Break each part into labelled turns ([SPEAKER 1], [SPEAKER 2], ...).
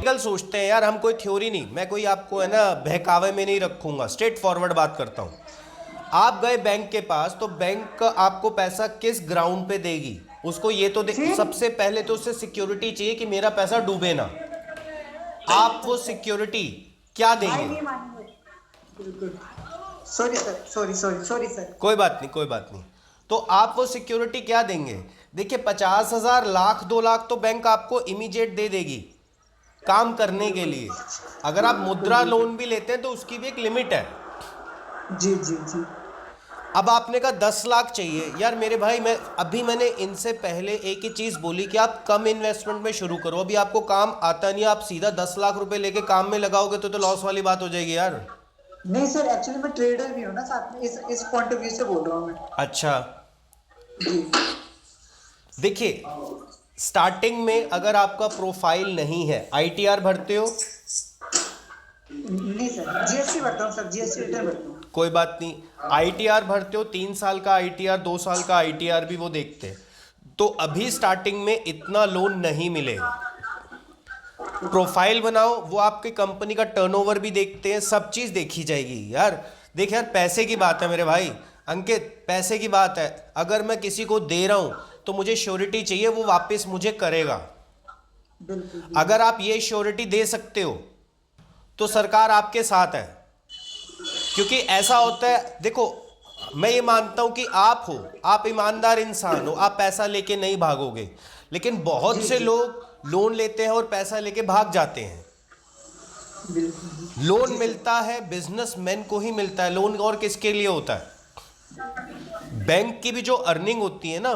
[SPEAKER 1] कल सोचते हैं यार, हम कोई थ्योरी नहीं, मैं कोई आपको है ना बहकावे में नहीं रखूंगा, स्ट्रेट फॉरवर्ड बात करता हूँ। आप गए बैंक के पास तो बैंक आपको पैसा किस ग्राउंड पे देगी? उसको ये तो सबसे पहले तो उससे सिक्योरिटी चाहिए कि मेरा पैसा डूबे ना। आप वो सिक्योरिटी क्या देंगे?
[SPEAKER 2] नहीं मानेंगे। Sorry sir, sorry sir.
[SPEAKER 1] कोई बात नहीं, कोई बात नहीं। तो आप वो सिक्योरिटी क्या देंगे? देखिए 50,000, लाख, 2 लाख तो बैंक आपको इमीडिएट दे देगी काम करने के लिए। अगर आप मुद्रा लोन भी लेते हैं तो उसकी भी एक लिमिट है।
[SPEAKER 2] जी जी जी।
[SPEAKER 1] अब आपने कहा 10 लाख चाहिए, यार मेरे भाई, मैंने इनसे पहले एक ही चीज़ बोली कि आप कम इन्वेस्टमेंट में शुरू करो। अभी आपको काम आता नहीं, आप सीधा 10 लाख रुपए लेके काम में लगाओगे तो लॉस वाली बात हो जाएगी यार।
[SPEAKER 2] नहीं सर, एक्चुअली मैं ट्रेडर भी हूँ ना साथ में, इस पॉइंट ऑफ व्यू से बोल रहा हूँ मैं।
[SPEAKER 1] अच्छा
[SPEAKER 2] जी।
[SPEAKER 1] देखिए, स्टार्टिंग में अगर आपका प्रोफाइल नहीं है, आईटीआर भरते हो?
[SPEAKER 2] नहीं सर, जीएसटी भरता हूँ सर, जीएसटी रिटर्न भरता हूँ।
[SPEAKER 1] कोई बात नहीं, आईटीआर भरते हो, 3 साल का आईटीआर, 2 साल का आईटीआर भी वो देखते हैं। तो अभी स्टार्टिंग में इतना लोन नहीं मिलेगा। प्रोफाइल बनाओ, वो आपकी कंपनी का टर्नओवर भी देखते हैं, सब चीज़ देखी जाएगी यार। देख यार, पैसे की बात है मेरे भाई अंकित, पैसे की बात है। अगर मैं किसी को दे रहा हूँ तो मुझे श्योरिटी चाहिए वो वापस मुझे करेगा। अगर आप ये श्योरिटी दे सकते हो तो सरकार आपके साथ है। क्योंकि ऐसा होता है, देखो मैं ये मानता हूं कि आप हो, आप ईमानदार इंसान हो, आप पैसा लेके नहीं भागोगे। लेकिन बहुत से लोग लोन लेते हैं और पैसा लेके भाग जाते हैं। लोन मिलता है बिजनेसमैन को ही मिलता है, लोन और किसके लिए होता है? बैंक की भी जो अर्निंग होती है ना,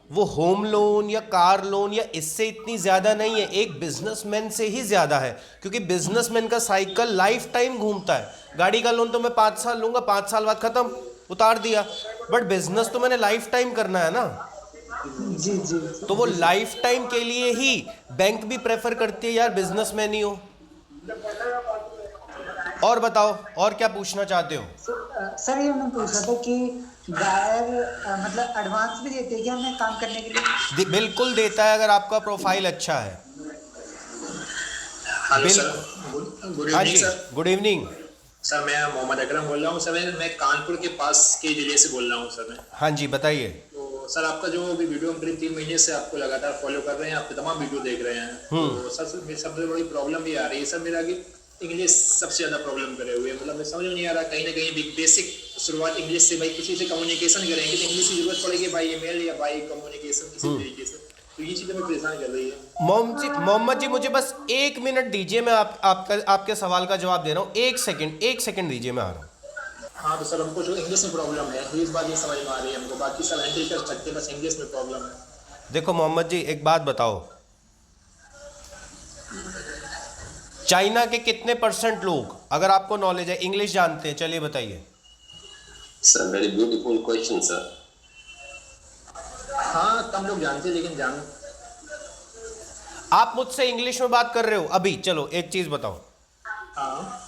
[SPEAKER 1] वो होम लोन या कार लोन या इससे इतनी ज्यादा नहीं है, एक बिजनेसमैन से ही ज्यादा है। क्योंकि बिजनेसमैन का साइकिल लाइफ टाइम घूमता है। गाड़ी का लोन तो मैं 5 साल लूंगा, 5 साल बाद खत्म, उतार दिया। बट बिजनेस तो मैंने लाइफ टाइम करना है ना।
[SPEAKER 2] जी जी।
[SPEAKER 1] तो वो लाइफ टाइम के लिए ही बैंक भी प्रेफर करती है यार बिजनेसमैन ही हो। और बताओ, और क्या पूछना चाहते हो?
[SPEAKER 2] सर ये मैं पूछ रहा था कि बायर मतलब एडवांस भी देते हैं क्या हमें काम करने के लिए?
[SPEAKER 1] बिल्कुल देता है, अगर आपका प्रोफाइल अच्छा है।
[SPEAKER 3] हेलो सर, गुड
[SPEAKER 1] हाँ
[SPEAKER 3] इवनिंग
[SPEAKER 1] जी,
[SPEAKER 3] सर।
[SPEAKER 1] गुड इवनिंग
[SPEAKER 3] सर मैं मोहम्मद अकरम बोल रहा हूँ सर, मैं कानपुर के पास के जिले से बोल रहा हूँ सर मैं।
[SPEAKER 1] हाँ जी, बताइए।
[SPEAKER 3] तो सर आपका जो अभी वीडियो हम करीब 3 महीने से आपको लगातार फॉलो कर रहे हैं, आपके तमाम वीडियो देख रहे हैं। तो सर मेरी सबसे बड़ी प्रॉब्लम ये आ रही है सर, मेरा कि इंग्लिश सबसे ज़्यादा प्रॉब्लम करे हुए, मतलब मैं समझ में नहीं आ रहा। कहीं ना कहीं भी बेसिक शुरुआत इंग्लिश से, भाई किसी से कम्युनिकेशन करेंगे तो इंग्लिश की जरूरत पड़ेगी, बाई ईमेल या बाई कम्युनिकेशन किसी तरीके से। तो ये चीज़ें मैं परेशान कर रही है।
[SPEAKER 1] मोहम्मद जी मुझे बस 1 मिनट दीजिए, मैं आपके सवाल का जवाब दे रहा हूँ। 1 सेकंड दीजिए, मैं आ रहा हूँ।
[SPEAKER 3] हाँ तो सर हमको जो इंग्लिश में प्रॉब्लम है, इस बात ये समझ में आ रही है हमको, बाकी सब हैंडल कर सकते हैं, बस इंग्लिश में प्रॉब्लम है।
[SPEAKER 1] देखो मोहम्मद जी, एक बात बताओ, चाइना के कितने % लोग, अगर आपको नॉलेज है, इंग्लिश जानते हैं? चलिए बताइए।
[SPEAKER 4] Sir very beautiful question sir.
[SPEAKER 3] हाँ कम लोग जानते हैं लेकिन जान।
[SPEAKER 1] आप मुझसे इंग्लिश में बात कर रहे हो अभी, चलो एक चीज बताओ,
[SPEAKER 3] हाँ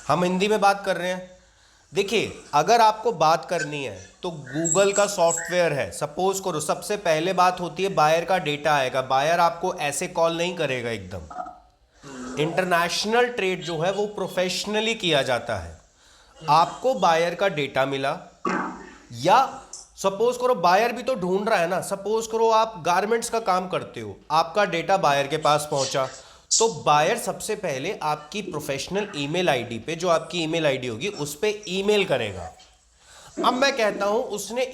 [SPEAKER 1] हम हिंदी में बात कर रहे हैं। देखिए, अगर आपको बात करनी है तो गूगल का सॉफ्टवेयर है। सपोज करो, सबसे पहले बात होती है बायर का डेटा आएगा। बायर आपको ऐसे कॉल नहीं करेगा एकदम। इंटरनेशनल ट्रेड जो है वो प्रोफेशनली किया जाता है। आपको बायर का डेटा मिला, या सपोज करो बायर भी तो ढूंढ रहा है ना। सपोज करो आप गारमेंट्स का काम करते हो, आपका डेटा बायर के पास पहुंचा, तो बायर सबसे पहले आपकी प्रोफेशनल ईमेल आईडी पे, जो आपकी ईमेल आईडी होगी उस पे ईमेल करेगा। अब मैं कहता हूं उसने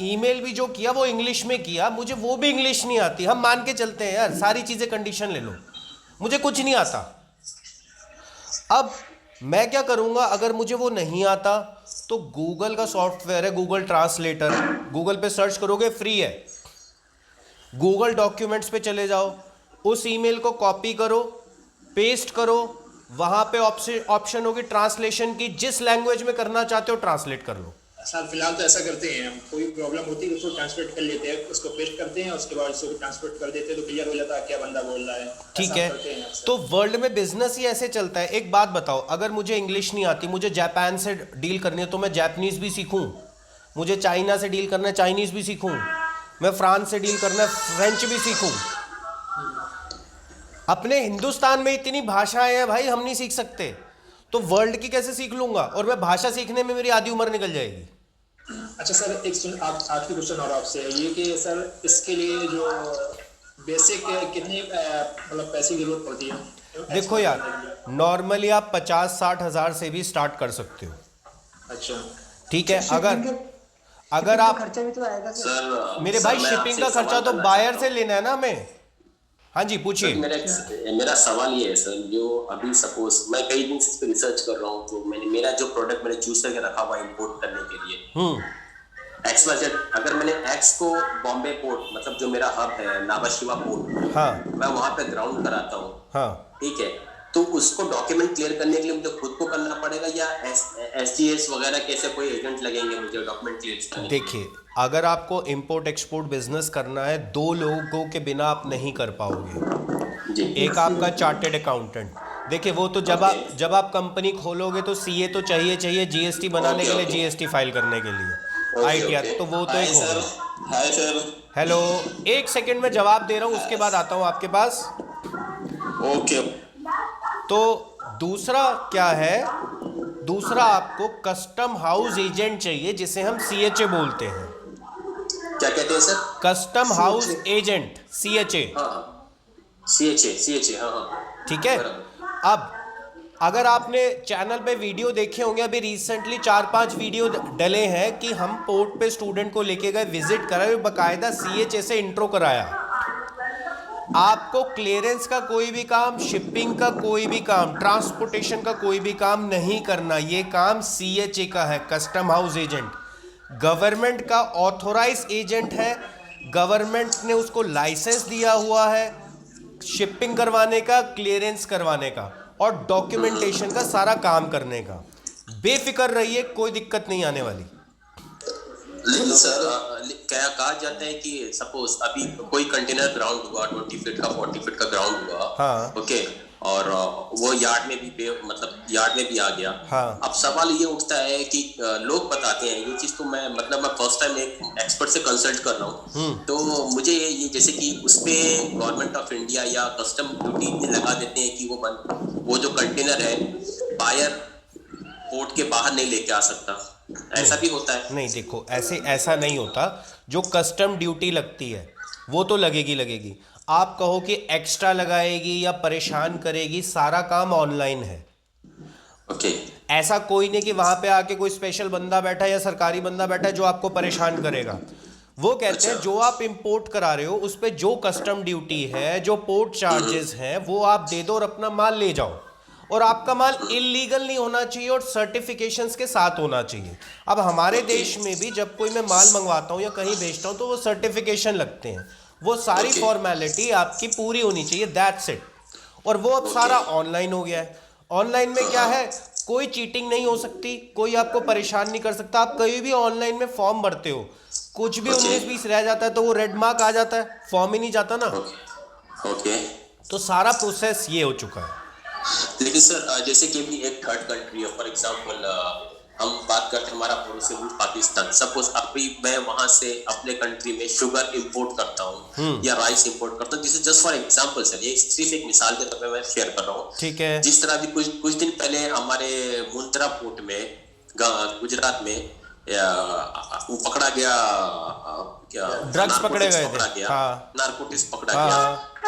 [SPEAKER 1] ईमेल भी जो किया वो इंग्लिश में किया, मुझे वो भी इंग्लिश नहीं आती। हम मान के चलते हैं यार, सारी चीजें कंडीशन ले लो, मुझे कुछ नहीं आता। अब मैं क्या करूंगा? अगर मुझे वो नहीं आता तो गूगल का सॉफ्टवेयर है, गूगल ट्रांसलेटर, गूगल पे सर्च करोगे, फ्री है। गूगल डॉक्यूमेंट्स पे चले जाओ, उस ईमेल को कॉपी करो, पेस्ट करो, वहां पे ऑप्शन होगी ट्रांसलेशन की, जिस लैंग्वेज में करना चाहते हो ट्रांसलेट कर लो।
[SPEAKER 3] सर फिलहाल तो ऐसा करते हैं हम, कोई प्रॉब्लम होती है उसको ट्रांसलेट कर लेते हैं, उसको पेस्ट करते हैं, उसके बाद उसको ट्रांसलेट कर देते हैं, तो क्लियर हो जाता है क्या बंदा बोल रहा है।
[SPEAKER 1] ठीक है, तो वर्ल्ड में बिजनेस ही ऐसे चलता है। एक बात बताओ, अगर मुझे इंग्लिश नहीं आती, मुझे जापान से डील करनी है तो मैं जापानीज भी सीखूं। मुझे चाइना से डील करना है, चाइनीज भी सीखूं। मैं फ्रांस से डील करना है, फ्रेंच भी सीखूं। अपने हिंदुस्तान में इतनी भाषाएं हैं भाई, हम नहीं सीख सकते तो वर्ल्ड की कैसे सीख लूंगा? और मैं भाषा सीखने में मेरी आधी उम्र निकल जाएगी।
[SPEAKER 3] अच्छा सर, एक आखिरी क्वेश्चन और आपसे ये कि सर इसके लिए जो बेसिक कितनी मतलब पैसे की जरूरत पड़ती है?
[SPEAKER 1] देखो यार, नॉर्मली आप 50-60 हज़ार से भी स्टार्ट कर सकते हो।
[SPEAKER 3] अच्छा,
[SPEAKER 1] ठीक है, अगर
[SPEAKER 2] शिपिंग का
[SPEAKER 1] आप
[SPEAKER 2] खर्चा भी तो आएगा सर।
[SPEAKER 4] सर
[SPEAKER 1] मेरे भाई
[SPEAKER 4] मैं
[SPEAKER 1] शिपिंग
[SPEAKER 4] आपसे
[SPEAKER 1] का
[SPEAKER 4] एक
[SPEAKER 1] खर्चा
[SPEAKER 4] सवाल
[SPEAKER 1] तो
[SPEAKER 4] करना
[SPEAKER 1] बायर
[SPEAKER 4] चाहता
[SPEAKER 1] से
[SPEAKER 4] हूँ।
[SPEAKER 1] लेना है ना हमें। हाँ जी, पूछिए।
[SPEAKER 4] मेरा सवाल ये है सर, जो अभी सपोज मैं कई दिन से इस पे रिसर्च कर रहा हूँ, तो मेरा जो प्रोडक्ट मैंने चूज करके रखा हुआ इंपोर्ट करने के लिए XYZ, अगर मैंने X को बॉम्बे पोर्ट, मतलब जो मेरा हब है नाबाशिवा पोर्ट,
[SPEAKER 1] हाँ
[SPEAKER 4] मैं वहां पे ग्राउंड कराता हूँ,
[SPEAKER 1] हाँ,
[SPEAKER 4] ठीक है, तो उसको डॉक्यूमेंट क्लियर करने के लिए मुझे खुद को करना पड़ेगा या SGS वगैरह कैसे कोई एजेंट लगेंगे मुझे डॉक्यूमेंट क्लियर करने?
[SPEAKER 1] देखिए, अगर आपको इंपोर्ट एक्सपोर्ट बिजनेस करना है, 2 लोगों के बिना आप नहीं कर पाओगे।
[SPEAKER 4] जी,
[SPEAKER 1] एक आपका चार्टेड अकाउंटेंट, देखिए वो तो जब आप कंपनी खोलोगे तो CA तो चाहिए GST बनाने के लिए, GST फाइल करने के लिए, ITR, तो वो तो एक हो गया।
[SPEAKER 4] Hi sir.
[SPEAKER 1] हेलो, 1 सेकंड में जवाब दे रहा हूँ, उसके बाद आता हूँ आपके पास।
[SPEAKER 4] ओके।
[SPEAKER 1] तो दूसरा क्या है, दूसरा आपको कस्टम हाउस एजेंट चाहिए, जिसे हम CHA बोलते हैं।
[SPEAKER 4] क्या कहते हैं sir?
[SPEAKER 1] Custom house agent, CHA।
[SPEAKER 4] हाँ, CHA, हाँ।
[SPEAKER 1] ठीक है। अब अगर आपने चैनल पे वीडियो देखे होंगे, अभी रिसेंटली 4-5 वीडियो डले हैं कि हम पोर्ट पे स्टूडेंट को लेके गए, विजिट कराए, बकायदा CHA से इंट्रो कराया। आपको क्लियरेंस का कोई भी काम, शिपिंग का कोई भी काम, ट्रांसपोर्टेशन का कोई भी काम नहीं करना, ये काम CHA का है, कस्टम हाउस एजेंट। गवर्नमेंट का ऑथोराइज एजेंट है, गवर्नमेंट ने उसको लाइसेंस दिया हुआ है शिपिंग करवाने का, क्लियरेंस करवाने का और डॉक्यूमेंटेशन का सारा काम करने का। बेफिक्र रहिए, कोई दिक्कत नहीं आने वाली।
[SPEAKER 4] लेकिन सर क्या कहा जाता है कि सपोज अभी कोई कंटेनर ग्राउंड हुआ 20 फीट का 40 फीट का ग्राउंड हुआ,
[SPEAKER 1] हाँ।
[SPEAKER 4] ओके, और वो यार्ड में भी मतलब यार्ड में भी आ गया,
[SPEAKER 1] हाँ।
[SPEAKER 4] अब सवाल ये उठता है कि लोग बताते हैं ये चीज, तो मैं फर्स्ट टाइम एक एक्सपर्ट से कंसल्ट कर रहा हूँ, तो मुझे ये जैसे कि उसपे गवर्नमेंट ऑफ इंडिया या कस्टम ड्यूटी लगा देते हैं कि वो जो कंटेनर है बायर पोर्ट के बाहर नहीं लेके आ सकता, ऐसा भी होता है?
[SPEAKER 1] नहीं, देखो ऐसा नहीं होता। जो कस्टम ड्यूटी लगती है वो तो लगेगी। आप कहो कि एक्स्ट्रा लगाएगी या परेशान करेगी, सारा काम ऑनलाइन है।
[SPEAKER 4] ओके।
[SPEAKER 1] ऐसा कोई नहीं कि वहां पे आके कोई स्पेशल बंदा बैठा है या सरकारी बंदा बैठा है जो आपको परेशान करेगा। वो कहते हैं जो आप इंपोर्ट करा रहे हो उस पे जो कस्टम ड्यूटी है, जो पोर्ट चार्जेस हैं, वो आप दे दो और अपना माल ले जाओ। और आपका माल इलीगल नहीं होना चाहिए और सर्टिफिकेशंस के साथ होना चाहिए। अब हमारे देश में भी जब कोई मैं माल मंगवाता हूँ या कहीं बेचता हूँ तो वो सर्टिफिकेशन लगते हैं, वो सारी फॉर्मेलिटी आपकी पूरी होनी चाहिए, दैट्स इट। और वो अब सारा ऑनलाइन हो गया है। ऑनलाइन में क्या है, कोई चीटिंग नहीं हो सकती, कोई आपको परेशान नहीं कर सकता। आप कहीं भी ऑनलाइन में फॉर्म भरते हो, कुछ भी 19-20 रह जाता है तो वो रेड मार्क आ जाता है, फॉर्म ही नहीं जाता ना।
[SPEAKER 4] ओके।
[SPEAKER 1] तो सारा प्रोसेस ये हो चुका है।
[SPEAKER 4] लेकिन सर जैसे कि अभी एक थर्ड कंट्री है, फॉर एग्जांपल हम बात करते हैं हमारा पड़ोसी मुल्क पाकिस्तान, सपोज अभी मैं वहां से अपने कंट्री में शुगर इंपोर्ट करता हूँ या राइस इंपोर्ट करता हूँ, जिसे जस्ट फॉर एग्जांपल सर, ये सिर्फ एक मिसाल के तौर पे मैं शेयर कर रहा हूँ।
[SPEAKER 1] ठीक है।
[SPEAKER 4] जिस तरह अभी कुछ दिन पहले हमारे मुंद्रा पोर्ट में गुजरात में वो पकड़ा गया, क्या
[SPEAKER 1] ड्रग्स पकड़े गए थे,
[SPEAKER 4] हाँ, नारकोटिक्स पकड़ा गया।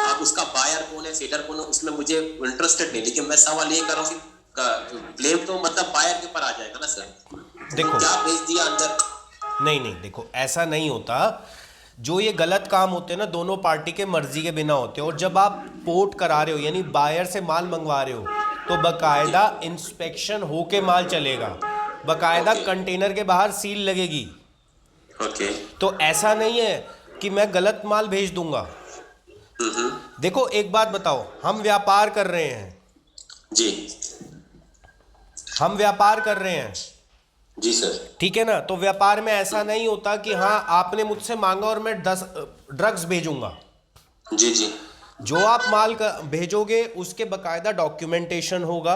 [SPEAKER 4] अब उसका बायर कौन है, सेलर कौन है, उसमें मुझे इंटरेस्टेड नहीं, लेकिन मैं सवाल ये कर रहा हूँ कि ब्लेम तो मतलब बायर के ऊपर आ जाएगा ना सर?
[SPEAKER 1] देखो,
[SPEAKER 4] क्या भेज दिया अंदर?
[SPEAKER 1] नहीं, देखो ऐसा नहीं होता। जो ये गलत काम होते हैं ना, दोनों पार्टी के मर्जी के बिना होते हैं। और जब आप पोर्ट करा रहे हो यानी बायर से माल मंगवा रहे हो तो बकायदा इंस्पेक्शन होके माल चलेगा, बकायदा कंटेनर के बाहर सील लगेगी।
[SPEAKER 4] ओके।
[SPEAKER 1] तो ऐसा नहीं है कि मैं गलत माल भेज दूंगा। देखो एक बात बताओ, हम व्यापार कर रहे हैं
[SPEAKER 4] जी,
[SPEAKER 1] हम व्यापार कर रहे हैं
[SPEAKER 4] जी सर,
[SPEAKER 1] ठीक है ना। तो व्यापार में ऐसा नहीं होता कि हाँ आपने मुझसे मांगा और मैं 10 ड्रग्स भेजूंगा।
[SPEAKER 4] जी जी।
[SPEAKER 1] जो आप माल भेजोगे उसके बकायदा डॉक्यूमेंटेशन होगा,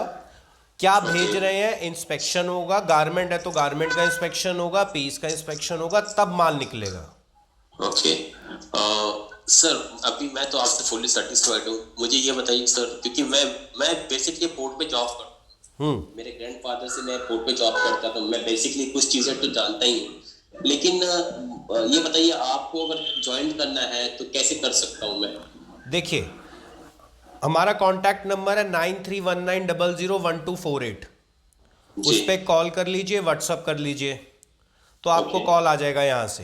[SPEAKER 1] क्या भेज रहे हैं, इंस्पेक्शन होगा, गारमेंट है तो गारमेंट का इंस्पेक्शन होगा, पीस का इंस्पेक्शन होगा, तब माल निकलेगा।
[SPEAKER 4] ओके। सर अभी मैं तो आपसे फुल्ली सेटिस्फाइड हूँ। मुझे ये बताइए सर, क्योंकि मैं बेसिकली पोर्ट पे जॉब करता हूँ, मेरे ग्रैंडफादर से मैं पोर्ट पे जॉब करता था, मैं बेसिकली कुछ चीज़ें तो जानता ही हूँ, लेकिन ये बताइए आपको अगर ज्वाइन करना है तो कैसे कर सकता हूँ मैं?
[SPEAKER 1] देखिए, हमारा कॉन्टैक्ट नंबर है 9319001248। उस
[SPEAKER 4] जी
[SPEAKER 1] पर कॉल कर लीजिए, व्हाट्सअप कर लीजिए, तो आपको
[SPEAKER 4] ओके
[SPEAKER 1] कॉल आ जाएगा यहाँ से,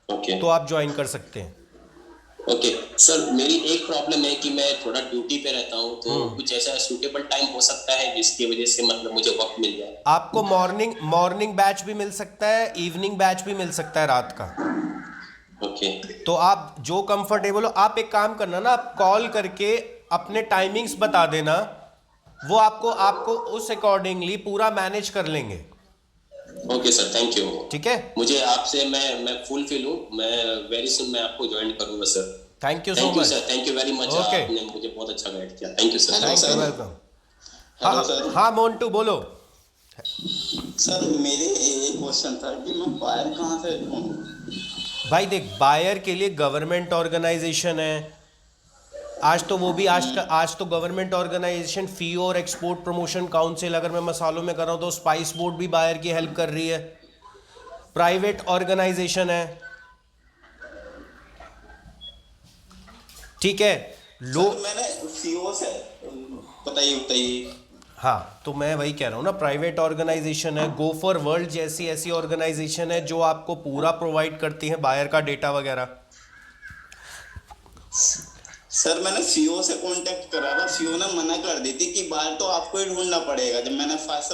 [SPEAKER 4] ओके
[SPEAKER 1] तो आप ज्वाइन कर सकते हैं।
[SPEAKER 4] ओके सर, मेरी एक प्रॉब्लम है कि मैं थोड़ा ड्यूटी पे रहता हूँ, तो कुछ ऐसा सूटेबल टाइम हो सकता है जिसकी वजह से मतलब मुझे वक्त मिल जाए?
[SPEAKER 1] आपको मॉर्निंग बैच भी मिल सकता है, इवनिंग बैच भी मिल सकता है रात का।
[SPEAKER 4] ओके
[SPEAKER 1] तो आप जो कंफर्टेबल हो, आप एक काम करना ना, आप कॉल करके अपने टाइमिंग्स बता देना, वो आपको उस अकॉर्डिंगली पूरा मैनेज कर लेंगे।
[SPEAKER 4] Okay sir, thank you.
[SPEAKER 1] ठीक है,
[SPEAKER 4] मुझे आपसे मैं फुलफिल हूँ, मैं वेरी सुन मैं आपको ज्वाइन करूंगा sir.
[SPEAKER 1] Thank you so
[SPEAKER 4] thank you
[SPEAKER 1] much.
[SPEAKER 4] Sir, thank you very much,
[SPEAKER 1] okay,
[SPEAKER 4] आपने मुझे बहुत अच्छा गाइड किया, thank you sir.
[SPEAKER 5] Hello
[SPEAKER 1] thank you,
[SPEAKER 5] sir.
[SPEAKER 1] Welcome.
[SPEAKER 5] Hello sir.
[SPEAKER 1] हाँ मोन्टू बोलो।
[SPEAKER 5] सर मेरे ये क्वेश्चन था कि मैं बायर कहाँ से ढूंढूं?
[SPEAKER 1] भाई देख, बायर के लिए गवर्नमेंट ऑर्गेनाइजेशन है, आज तो गवर्नमेंट ऑर्गेनाइजेशन फी और एक्सपोर्ट प्रमोशन काउंसिल, अगर मैं मसालों में कर रहा हूँ तो स्पाइस बोर्ड भी बायर की हेल्प कर रही है। प्राइवेट ऑर्गेनाइजेशन है, ठीक है।
[SPEAKER 5] सर मैंने सीओ से बताइए।
[SPEAKER 1] हाँ, तो मैं वही कह रहा हूँ ना, प्राइवेट ऑर्गेनाइजेशन है, गो फॉर वर्ल्ड जैसी ऐसी ऑर्गेनाइजेशन है जो आपको पूरा प्रोवाइड करती है बायर का डेटा वगैरह।
[SPEAKER 5] सर मैंने सीओ से कांटेक्ट करा था, सीओ ने मना कर दी थी कि बाहर तो आपको ही ढूंढना पड़ेगा। जब मैंने फर्स्ट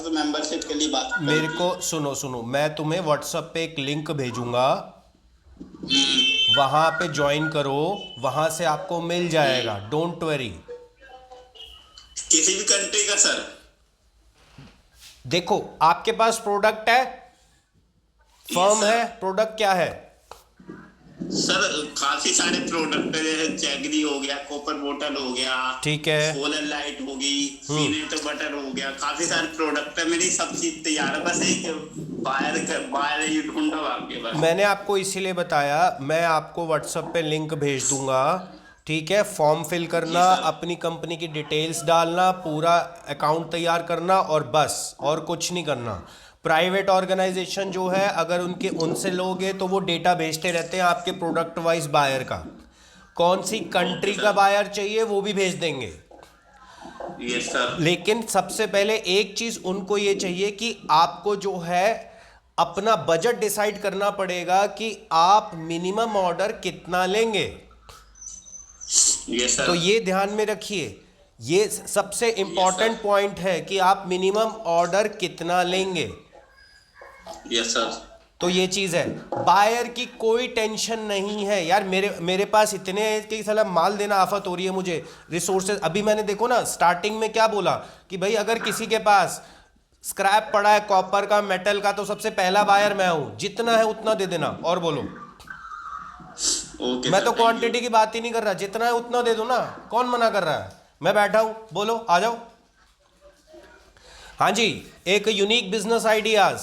[SPEAKER 5] मेंबरशिप के लिए बात
[SPEAKER 1] मेरे को सुनो, मैं तुम्हें व्हाट्सएप पे एक लिंक भेजूंगा, वहां पे ज्वाइन करो, वहां से आपको मिल जाएगा, डोंट वरी।
[SPEAKER 5] किसी भी कंट्री का सर?
[SPEAKER 1] देखो, आपके पास प्रोडक्ट है, फर्म है, प्रोडक्ट क्या है?
[SPEAKER 5] सर काफी सारे प्रोडक्ट है, जैसे चैगरी हो गया, कॉपर बोतल हो गया,
[SPEAKER 1] ठीक है,
[SPEAKER 5] सोलर लाइट होगी, पीनट बटर हो गया, काफी सारे प्रोडक्ट है, मेरी सब चीज तैयार है, बस एक बायर ही ढूंढो आपके पास।
[SPEAKER 1] मैंने आपको इसीलिए बताया, मैं आपको व्हाट्सएप पे लिंक भेज दूंगा, ठीक है। फॉर्म फिल करना, अपनी कंपनी की डिटेल्स डालना, पूरा अकाउंट तैयार करना, और बस, और कुछ नहीं करना। प्राइवेट ऑर्गेनाइजेशन जो है, अगर उनसे लोगे तो वो डेटा भेजते रहते हैं आपके प्रोडक्ट वाइज बायर का, कौन सी कंट्री का बायर चाहिए वो भी भेज देंगे।
[SPEAKER 5] Yes sir.
[SPEAKER 1] लेकिन सबसे पहले एक चीज उनको ये चाहिए कि आपको जो है अपना बजट डिसाइड करना पड़ेगा कि आप मिनिमम ऑर्डर कितना लेंगे।
[SPEAKER 5] Yes sir.
[SPEAKER 1] तो ये ध्यान में रखिए, ये सबसे इंपॉर्टेंट पॉइंट है कि आप मिनिमम ऑर्डर कितना लेंगे।
[SPEAKER 5] Yes sir.
[SPEAKER 1] तो ये चीज है, बायर की कोई टेंशन नहीं है यार। मेरे पास इतने कि साला माल देना आफत हो रही है मुझे, रिसोर्सेज। अभी मैंने देखो ना, स्टार्टिंग में क्या बोला कि भाई अगर किसी के पास स्क्रैप पड़ा है कॉपर का, मेटल का, तो सबसे पहला बायर मैं हूं, जितना है उतना दे देना। और बोलो,
[SPEAKER 5] ओके
[SPEAKER 1] मैं
[SPEAKER 5] सर,
[SPEAKER 1] तो
[SPEAKER 5] थैंक यू।
[SPEAKER 1] क्वांटिटी की बात ही नहीं कर रहा, जितना है उतना दे दो ना, कौन मना कर रहा है? मैं बैठा हूं, बोलो आ जाओ। हाँ जी, एक यूनिक बिजनेस आइडियाज,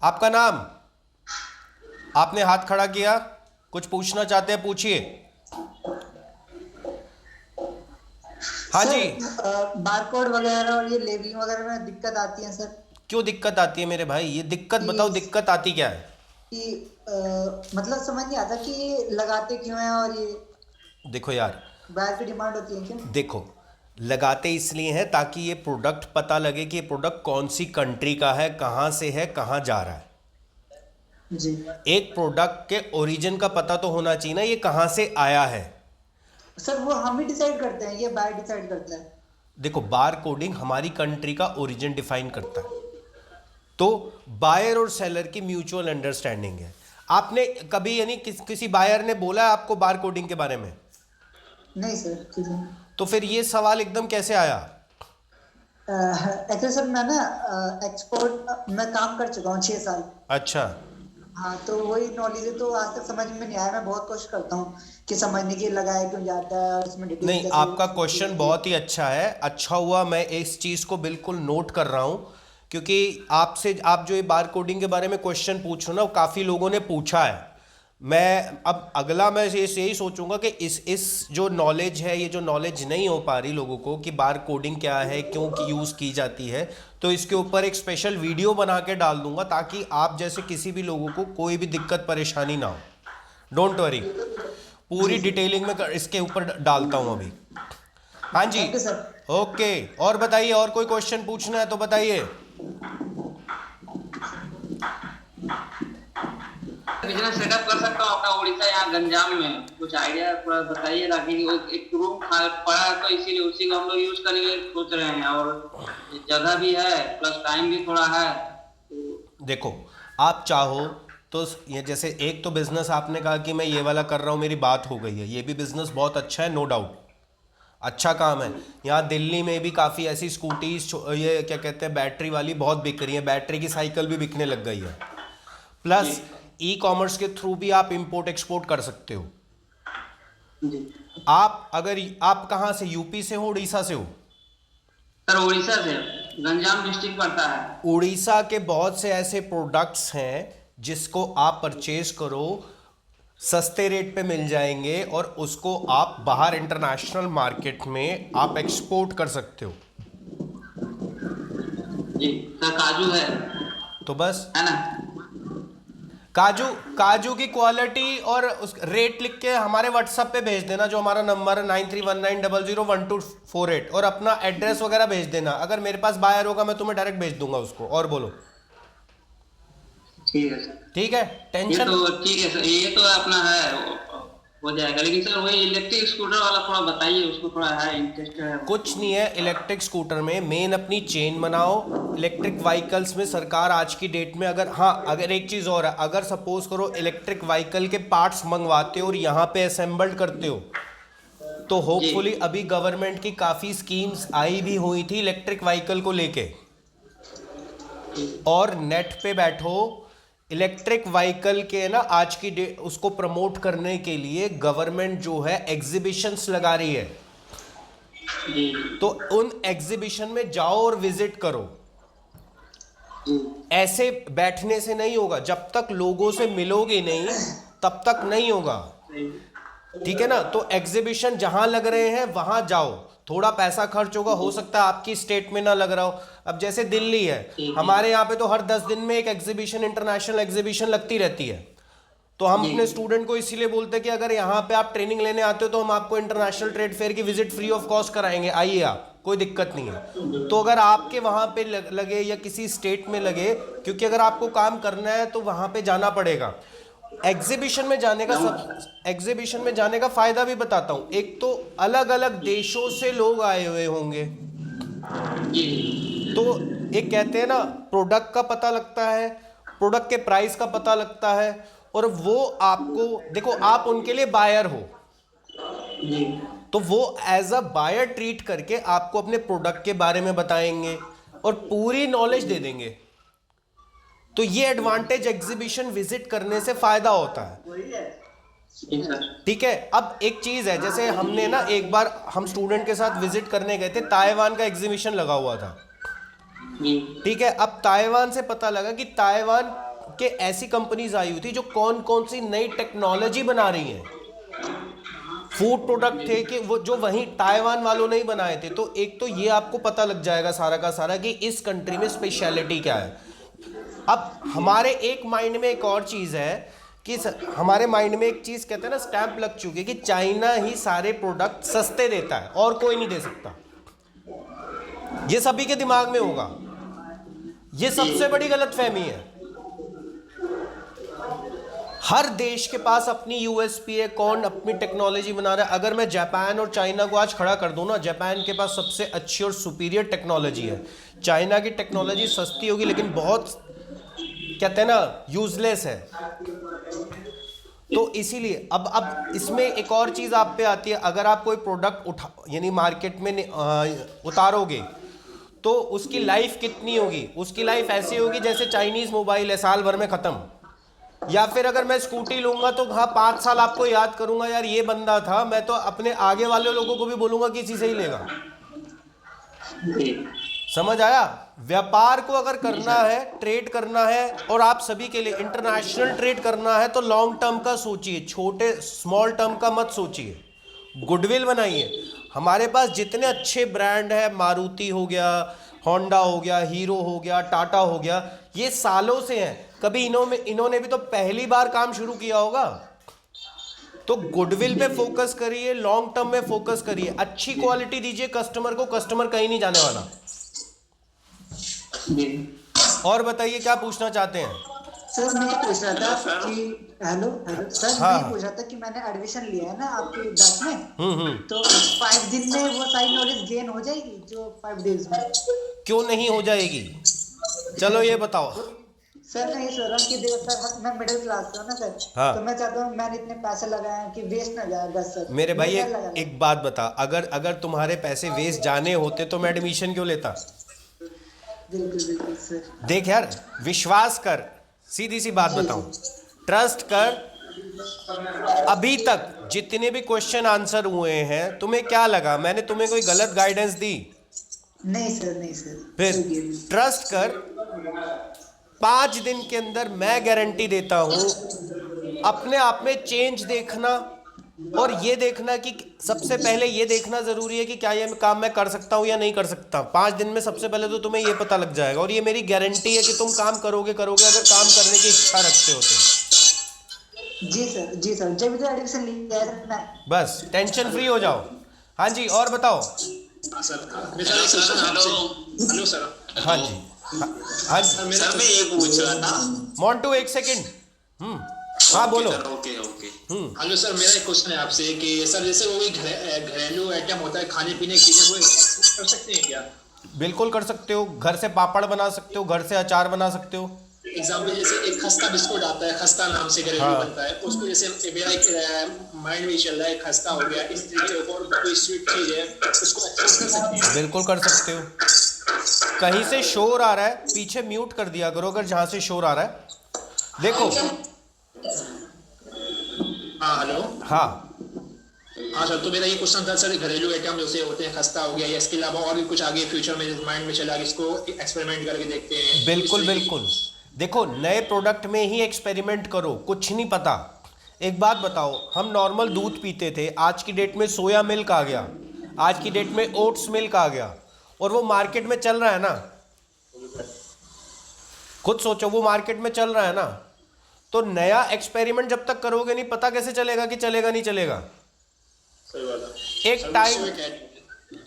[SPEAKER 1] आपका नाम? आपने हाथ खड़ा किया, कुछ पूछना चाहते हैं, पूछिए। हाँ जी,
[SPEAKER 2] बारकोड वगैरह और ये लेबलिंग वगैरह में दिक्कत आती है सर।
[SPEAKER 1] क्यों दिक्कत आती है मेरे भाई? ये दिक्कत बताओ, दिक्कत आती क्या है?
[SPEAKER 2] कि मतलब समझ नहीं आता कि ये लगाते क्यों हैं, और ये
[SPEAKER 1] देखो यार,
[SPEAKER 2] बाहर की डिमांड होती है क्या?
[SPEAKER 1] देखो, लगाते इसलिए हैं ताकि ये प्रोडक्ट पता लगे कि ये प्रोडक्ट कौन सी कंट्री का है, कहाँ से है, कहाँ जा रहा है।
[SPEAKER 2] जी
[SPEAKER 1] एक प्रोडक्ट के ओरिजिन का पता तो होना चाहिए ना, ये कहाँ से आया है।
[SPEAKER 2] सर, वो हम ही डिसाइड करते हैं, ये बायर डिसाइड करता है?
[SPEAKER 1] देखो, बार कोडिंग हमारी कंट्री का ओरिजिन डिफाइन करता है, तो बायर और सेलर की म्यूचुअल अंडरस्टैंडिंग है। आपने कभी यानी किसी बायर ने बोला है आपको बार कोडिंग के बारे में?
[SPEAKER 2] नहीं सर, ठीक है।
[SPEAKER 1] तो फिर ये सवाल एकदम कैसे आया?
[SPEAKER 2] एक्चुअली सर, मैं ना एक्सपोर्ट में काम कर चुका हूँ 6 साल।
[SPEAKER 1] अच्छा,
[SPEAKER 2] हाँ, तो वही नॉलेज है, तो आज तक समझ में नहीं आया। मैं बहुत कोशिश करता हूँ कि समझने की, लगाया क्यों जाता है और इसमें डिटेल।
[SPEAKER 1] नहीं, आपका क्वेश्चन बहुत ही अच्छा है, अच्छा हुआ मैं इस चीज़ को बिल्कुल नोट कर रहा हूँ, क्योंकि आप जो ये बार कोडिंग के बारे में क्वेश्चन पूछो ना, काफ़ी लोगों ने पूछा है, मैं अब अगला मैं यही सोचूंगा कि इस जो नॉलेज है, ये जो नॉलेज नहीं हो पा रही लोगों को कि बार कोडिंग क्या है, क्यों यूज़ की जाती है, तो इसके ऊपर एक स्पेशल वीडियो बना के डाल दूंगा ताकि आप जैसे किसी भी लोगों को कोई भी दिक्कत परेशानी ना हो। डोंट वरी, पूरी डिटेलिंग में इसके ऊपर डालता हूँ अभी। हाँ जी,
[SPEAKER 2] ओके सर।
[SPEAKER 1] ओके। और बताइए, और कोई क्वेश्चन पूछना है तो बताइए।
[SPEAKER 6] बिजनेस सेटअप कर सकता हूँ अपना उड़ीसा यहाँ गंजाम में, कुछ आइडिया थोड़ा बताइए ताकि वो एक रूम पड़ा है तो इसीलिए उसी को हम लोग यूज करने के सोच रहे हैं, और जगह भी है प्लस टाइम भी थोड़ा है।
[SPEAKER 1] देखो, आप चाहो तो ये जैसे एक तो बिजनेस आपने कहा कि मैं ये वाला कर रहा हूँ, मेरी बात हो गई है, ये भी बिजनेस बहुत अच्छा है, नो डाउट, अच्छा काम है। यहाँ दिल्ली में भी काफ़ी ऐसी स्कूटीज, ये क्या कहते हैं, बैटरी वाली बहुत बिक रही है, बैटरी की साइकिल भी बिकने लग गई है। प्लस ई कॉमर्स के थ्रू भी आप इंपोर्ट एक्सपोर्ट कर सकते हो। आप कहाँ से, यूपी से हो, उड़ीसा से हो?
[SPEAKER 6] सर उड़ीसा से, गंजाम डिस्ट्रिक्ट पड़ता है।
[SPEAKER 1] उड़ीसा के बहुत से ऐसे प्रोडक्ट्स हैं जिसको आप परचेज करो, सस्ते रेट पे मिल जाएंगे और उसको आप बाहर इंटरनेशनल मार्केट में आप एक्सपोर्ट कर सकते हो।
[SPEAKER 6] जी सर, काजू है
[SPEAKER 1] तो बस
[SPEAKER 6] है ना?
[SPEAKER 1] काजू की क्वालिटी और उस रेट लिख के हमारे व्हाट्सएप पे भेज देना, जो हमारा नंबर है 9319001248, और अपना एड्रेस वगैरह भेज देना। अगर मेरे पास बायर होगा मैं तुम्हें डायरेक्ट भेज दूंगा उसको। और बोलो।
[SPEAKER 6] ठीक है सर।
[SPEAKER 1] ठीक है,
[SPEAKER 6] ये
[SPEAKER 1] टेंशन।
[SPEAKER 6] तो ठीक है सर, ये तो अपना है, हो जाएगा। लेकिन सर वही इलेक्ट्रिक स्कूटर वाला थोड़ा बताइए, उसको थोड़ा है इंटरेस्ट है।
[SPEAKER 1] कुछ नहीं है इलेक्ट्रिक स्कूटर में, मेन अपनी चेन बनाओ। इलेक्ट्रिक व्हीकल्स में सरकार आज की डेट में अगर एक चीज़ और है, अगर सपोज करो इलेक्ट्रिक व्हीकल के पार्ट्स मंगवाते हो और यहाँ पे असेंबल्ड करते हो, तो होपफुली अभी गवर्नमेंट की काफ़ी स्कीम्स आई भी हुई थी इलेक्ट्रिक व्हीकल को लेके, और नेट पे बैठो इलेक्ट्रिक व्हीकल के ना आज की डेट उसको प्रमोट करने के लिए गवर्नमेंट जो है एग्जीबिशंस लगा रही है। तो उन एग्जीबिशन में जाओ और विजिट करो। ऐसे बैठने से नहीं होगा, जब तक लोगों से मिलोगे नहीं तब तक नहीं होगा, ठीक है ना? तो एग्जीबिशन जहां लग रहे हैं वहां जाओ, थोड़ा पैसा खर्च होगा, हो सकता है आपकी स्टेट में ना लग रहा हो। अब जैसे दिल्ली है, हमारे यहाँ पे तो हर 10 दिन में एक एग्जीबिशन, इंटरनेशनल एग्जीबिशन लगती रहती है। तो हम अपने स्टूडेंट को इसीलिए बोलते हैं कि अगर यहाँ पे आप ट्रेनिंग लेने आते हो तो हम आपको इंटरनेशनल ट्रेड फेयर की विजिट फ्री ऑफ कॉस्ट कराएंगे, आइए आप, कोई दिक्कत नहीं है। तो अगर आपके वहाँ पे लगे या किसी स्टेट में लगे, क्योंकि अगर आपको काम करना है तो वहाँ पे जाना पड़ेगा। एग्जीबिशन में जाने का फायदा भी बताता हूँ। एक तो अलग अलग देशों से लोग आए हुए होंगे, तो एक कहते हैं ना, प्रोडक्ट का पता लगता है, प्रोडक्ट के प्राइस का पता लगता है, और वो आपको, देखो आप उनके लिए बायर हो, तो वो एज अ बायर ट्रीट करके आपको अपने प्रोडक्ट के बारे में बताएंगे और पूरी नॉलेज दे देंगे। तो ये एडवांटेज एग्जीबिशन विजिट करने से फायदा होता है, ठीक है? अब एक चीज है, जैसे हमने ना एक बार हम स्टूडेंट के साथ विजिट करने गए थे, ताइवान का एग्जीबिशन लगा हुआ था, ठीक है? अब ताइवान से पता लगा कि ताइवान के ऐसी कंपनीज आई हुई थी जो कौन कौन सी नई टेक्नोलॉजी बना रही हैं। फूड प्रोडक्ट थे कि वो जो वहीं ताइवान वालों ने ही बनाए थे। तो एक तो ये आपको पता लग जाएगा सारा का सारा कि इस कंट्री में स्पेशलिटी क्या है। अब हमारे एक माइंड में एक और चीज़ है कि हमारे माइंड में एक चीज़ कहते हैं ना, स्टैंप लग चुकी है कि चाइना ही सारे प्रोडक्ट सस्ते देता है और कोई नहीं दे सकता। ये सभी के दिमाग में होगा, ये सबसे बड़ी गलतफहमी है। हर देश के पास अपनी यूएसपी है, कौन अपनी टेक्नोलॉजी बना रहा है। अगर मैं जापान और चाइना को आज खड़ा कर दूं ना, जापान के पास सबसे अच्छी और सुपीरियर टेक्नोलॉजी है। चाइना की टेक्नोलॉजी सस्ती होगी लेकिन बहुत कहते हैं ना यूजलेस है। तो इसीलिए अब इसमें एक और चीज़ आप पे आती है, अगर आप कोई प्रोडक्ट यानी मार्केट में उतारोगे तो उसकी लाइफ कितनी होगी? उसकी लाइफ ऐसी होगी जैसे चाइनीज़ मोबाइल है, साल भर में ख़त्म। या फिर अगर मैं स्कूटी लूंगा तो हाँ 5 साल आपको याद करूंगा, यार ये बंदा था, मैं तो अपने आगे वाले लोगों को भी बोलूंगा कि इसी से ही लेगा। समझ आया? व्यापार को अगर करना है, ट्रेड करना है, और आप सभी के लिए इंटरनेशनल ट्रेड करना है, तो लॉन्ग टर्म का सोचिए, छोटे स्मॉल टर्म का मत सोचिए। गुडविल बनाइए। हमारे पास जितने अच्छे ब्रांड है, मारुति हो गया, होंडा हो गया, हीरो हो गया, टाटा हो गया, ये सालों से हैं। कभी इन्होंने भी तो पहली बार काम शुरू किया होगा। तो गुडविल पे फोकस करिए, लॉन्ग टर्म में फोकस करिए, अच्छी क्वालिटी दीजिए कस्टमर को, कस्टमर कहीं नहीं जाने वाला। और बताइए क्या पूछना चाहते हैं?
[SPEAKER 2] सर मैं ये पूछ रहा था कि हेलो हेलो सर,
[SPEAKER 1] हाँ।
[SPEAKER 2] मैं ये पूछ रहा था कि मैंने एडमिशन लिया है ना आपके बैच में, तो 5 दिन में वो सारी नॉलेज गेन हो जाएगी जो 5 डेज में?
[SPEAKER 1] क्यों नहीं हो जाएगी? चलो ये बताओ।
[SPEAKER 2] सर मैं ये सोच रहा हूँ कि देखो सर, मैं मिडिल क्लास से हूँ ना सर,
[SPEAKER 1] हाँ।
[SPEAKER 2] तो मैं चाहता हूँ मैंने इतने पैसे लगाए हैं कि वेस्ट ना जाए बस सर।
[SPEAKER 1] मेरे भाई
[SPEAKER 2] मैं क्या लगाऊं?
[SPEAKER 1] एक बात बता, अगर तुम्हारे पैसे वेस्ट जाने होते तो मैं एडमिशन क्यों लेता?
[SPEAKER 2] बिल्कुल बिल्कुल सर।
[SPEAKER 1] देख यार, विश्वास कर, सीधी सी बात बताऊं, ट्रस्ट कर। अभी तक जितने भी क्वेश्चन आंसर हुए हैं, तुम्हें क्या लगा मैंने तुम्हें कोई गलत गाइडेंस दी?
[SPEAKER 2] नहीं सर, नहीं सर।
[SPEAKER 1] फिर ट्रस्ट कर। 5 दिन के अंदर मैं गारंटी देता हूं, अपने आप में चेंज देखना, और ये देखना कि सबसे पहले ये देखना जरूरी है कि क्या ये काम मैं कर सकता हूं या नहीं कर सकता। 5 दिन में सबसे पहले तो तुम्हें ये पता लग जाएगा, और ये मेरी गारंटी है कि तुम काम करोगे अगर काम करने की इच्छा रखते हो तो।
[SPEAKER 2] जी सर, जी सर, जब तो एडमिशन लिया है मैं।
[SPEAKER 1] बस टेंशन फ्री हो जाओ। हाँ जी, और बताओ।
[SPEAKER 3] हाँ सर, मेरा एक क्वेश्चन है आपसे। Hello sir.
[SPEAKER 1] हाँ जी, हाँ जी
[SPEAKER 5] सर मैं ये पूछ रहा था।
[SPEAKER 1] मोंटू, एक सेकंड। हाँ बोलो।
[SPEAKER 5] Okay okay.
[SPEAKER 3] हेलो सर, मेरा एक क्वेश्चन है आपसे कि सर जैसे वो घरेलू आइटम होता है, खाने पीने की चीजें, वो एक्सपोर्ट कर सकते हैं क्या?
[SPEAKER 1] बिल्कुल कर सकते हो। घर से पापड़ बना सकते हो, घर से अचार बना सकते हो।
[SPEAKER 3] एग्जाम्पल जैसे एक खस्ता बिस्कुट आता है, खस्ता नाम से घरेलू
[SPEAKER 1] हाँ।
[SPEAKER 3] बनता है, उसको जैसे मेरा एक माइंड में चल रहा है, खस्ता हो गया, इस तरीके के और कोई स्वीट चीज है, उसको एक्सपोर्ट कर सकते हैं?
[SPEAKER 1] बिल्कुल कर सकते हो। कहीं से शोर आ रहा है, पीछे म्यूट कर दिया करो अगर जहां से शोर आ रहा है। देखो।
[SPEAKER 3] हाँ हेलो।
[SPEAKER 1] हाँ
[SPEAKER 3] हाँ सर, तो मेरा ये क्वेश्चन था सर, घरेलू आइटम जैसे होते हैं, खस्ता हो गया, या इसके अलावा और भी कुछ आगे फ्यूचर में माइंड में चला कि इसको एक्सपेरिमेंट करके देखते हैं?
[SPEAKER 1] बिल्कुल बिल्कुल। देखो, नए प्रोडक्ट में ही एक्सपेरिमेंट करो, कुछ नहीं पता। एक बात बताओ, हम नॉर्मल दूध पीते थे, आज की डेट में सोया मिल्क आ गया, आज की डेट में ओट्स मिल्क आ गया, और वो मार्केट में चल रहा है ना। खुद सोचो, वो मार्केट में चल रहा है ना। तो नया एक्सपेरिमेंट जब तक करोगे नहीं, पता कैसे चलेगा कि चलेगा नहीं चलेगा।
[SPEAKER 3] सही बात है।
[SPEAKER 1] एक टाइम,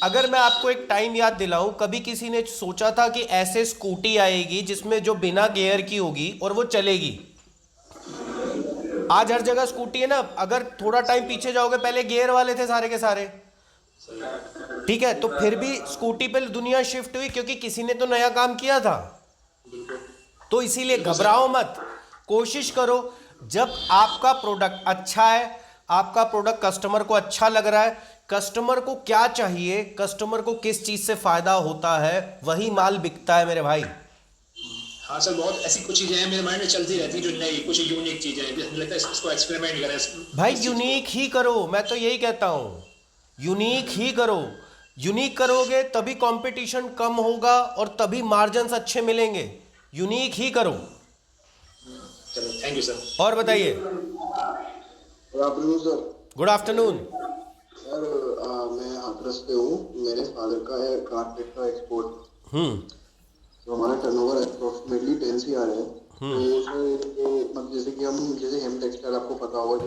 [SPEAKER 1] अगर मैं आपको एक टाइम याद दिलाऊं, कभी किसी ने सोचा था कि ऐसे स्कूटी आएगी जिसमें जो बिना गियर की होगी और वो चलेगी। आज हर जगह स्कूटी है ना। अगर थोड़ा टाइम पीछे जाओगे, पहले गियर वाले थे सारे के सारे, ठीक है, तो फिर भी स्कूटी पे दुनिया शिफ्ट हुई क्योंकि किसी ने तो नया काम किया था। तो इसीलिए घबराओ मत, कोशिश करो। जब आपका प्रोडक्ट अच्छा है, आपका प्रोडक्ट कस्टमर को अच्छा लग रहा है, कस्टमर को क्या चाहिए, कस्टमर को किस चीज से फायदा होता है, वही माल बिकता है मेरे भाई।
[SPEAKER 3] हाँ सर, बहुत ऐसी कुछ चीजें हैं मेरे माइंड में चलती रहती है जो नई कुछ यूनिक चीजें हैं, मुझे लगता है इसको एक्सपेरिमेंट करें
[SPEAKER 1] भाई यूनिक ही करो, मैं तो यही कहता हूं, यूनिक ही करो। यूनिक करोगे तभी कंपटीशन कम होगा और तभी मार्जिन्स अच्छे मिलेंगे। यूनिक ही करो।
[SPEAKER 3] चलो, थैंक यू सर।
[SPEAKER 1] और बताइए।
[SPEAKER 7] Good afternoon sir.
[SPEAKER 1] Good afternoon.
[SPEAKER 7] Sir मैं हाथरस से हूँ। मेरे फादर का है कारपेट का एक्सपोर्ट। तो हमारा टर्नओवर अप्रोक्सीमेटली 10 CR है। तो सर मतलब जैसे कि हम जैसे हेम टेक्सटाइल आपको पता होगा,